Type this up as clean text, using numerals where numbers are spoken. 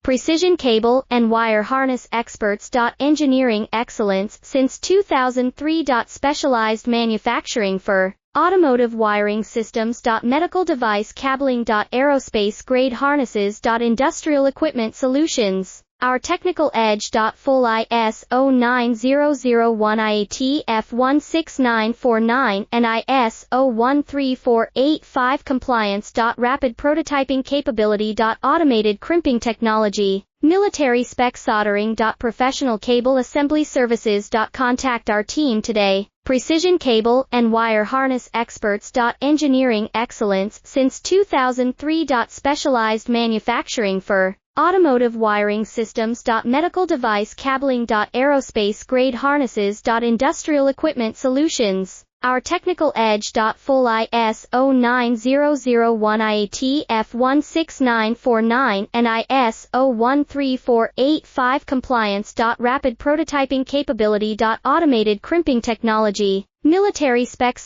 precision cable and wire harness experts. Engineering excellence since 2003. Specialized manufacturing for automotive wiring systems. Medical device cabling. Aerospace grade harnesses. Industrial equipment solutions. Our technical edge. Full ISO 9001 IATF 16949 and ISO 13485 compliance. Rapid prototyping capability. Automated crimping technology. Military spec soldering. Professional cable assembly services. Contact our team today. Precision cable and wire harness experts. Engineering excellence since 2003. Specialized manufacturing for automotive wiring systems. Medical device cabling. Aerospace grade harnesses. Industrial equipment solutions. Our technical edge. Full ISO 9001 IATF 16949 and ISO 13485 compliance. Rapid prototyping capability. Automated crimping technology. Military specs.